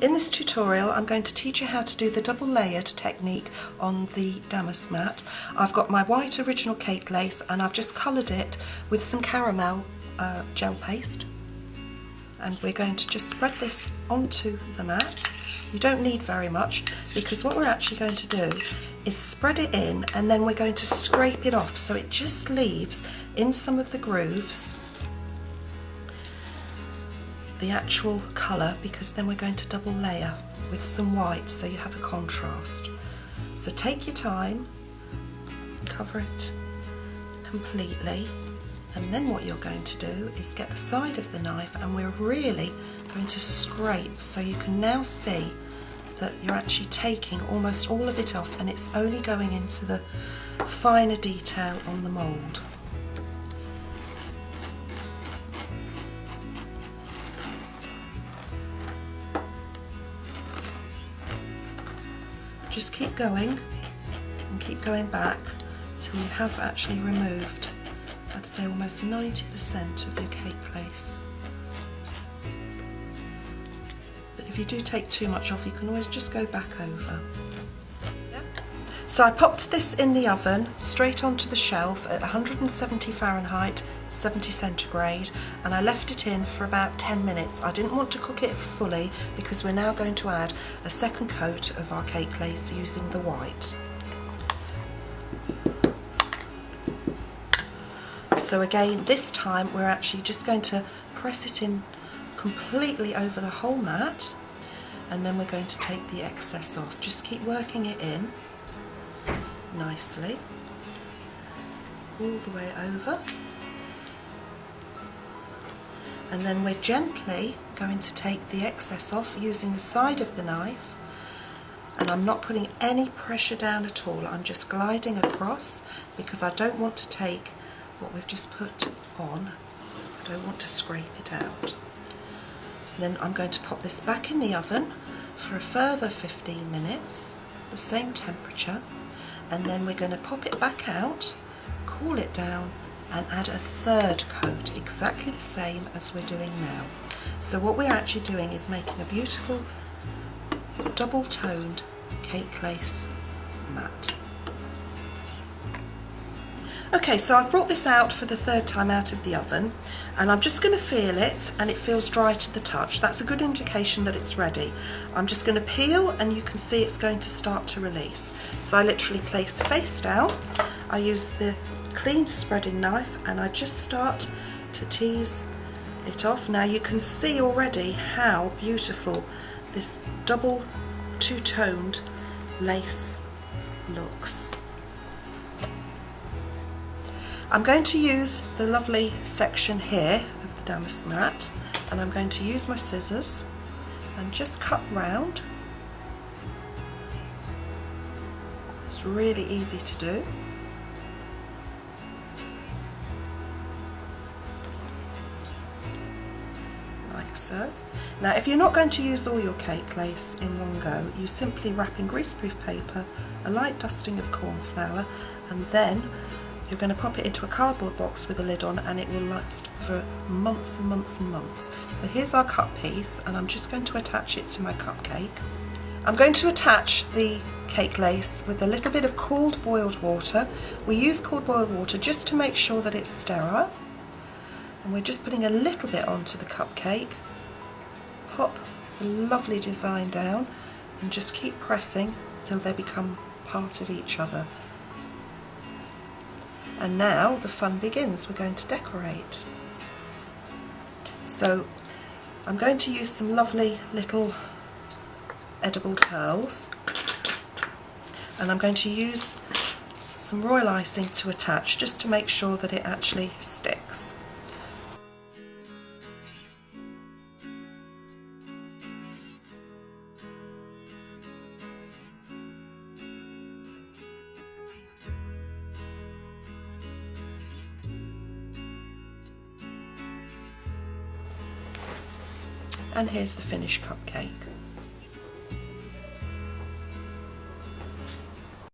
In this tutorial I'm going to teach you how to do the double layered technique on the damask mat. I've got my white original cake lace and I've just coloured it with some caramel gel paste, and we're going to just spread this onto the mat. You don't need very much because what we're actually going to do is spread it in and then we're going to scrape it off so it just leaves in some of the grooves the actual colour, because then we're going to double layer with some white so you have a contrast. So take your time, cover it completely, and then what you're going to do is get the side of the knife and we're really going to scrape so you can now see that you're actually taking almost all of it off and it's only going into the finer detail on the mould. Just keep going and keep going back till you have actually removed, I'd say, almost 90% of your cake lace. But if you do take too much off, you can always just go back over. So I popped this in the oven straight onto the shelf at 170 Fahrenheit, 70 centigrade, and I left it in for about 10 minutes. I didn't want to cook it fully because we're now going to add a second coat of our cake lace using the white. So again, this time we're actually just going to press it in completely over the whole mat, and then we're going to take the excess off. Just keep working it in nicely all the way over, and then we're gently going to take the excess off using the side of the knife, and I'm not putting any pressure down at all. I'm just gliding across because I don't want to take what we've just put on, I don't want to scrape it out. Then I'm going to pop this back in the oven for a further 15 minutes, the same temperature, and then we're going to pop it back out, cool it down, and add a third coat, exactly the same as we're doing now. So what we're actually doing is making a beautiful double-toned cake lace mat. Okay, so I've brought this out for the third time out of the oven, and I'm just going to feel it, and it feels dry to the touch. That's a good indication that it's ready. I'm just going to peel, and you can see it's going to start to release. So I literally place face down, I use the clean spreading knife, and I just start to tease it off. Now you can see already how beautiful this double two-toned lace looks. I'm going to use the lovely section here of the damask mat, and I'm going to use my scissors and just cut round. It's really easy to do. Like so. Now if you're not going to use all your cake lace in one go, you simply wrap in greaseproof paper, a light dusting of corn flour, and then you're going to pop it into a cardboard box with a lid on, and it will last for months and months and months. So here's our cut piece, and I'm just going to attach it to my cupcake. I'm going to attach the cake lace with a little bit of cold boiled water. We use cold boiled water just to make sure that it's sterile. And we're just putting a little bit onto the cupcake. Pop the lovely design down and just keep pressing till they become part of each other. And now the fun begins. We're going to decorate. So I'm going to use some lovely little edible pearls, and I'm going to use some royal icing to attach just to make sure that it actually sticks. And here's the finished cupcake.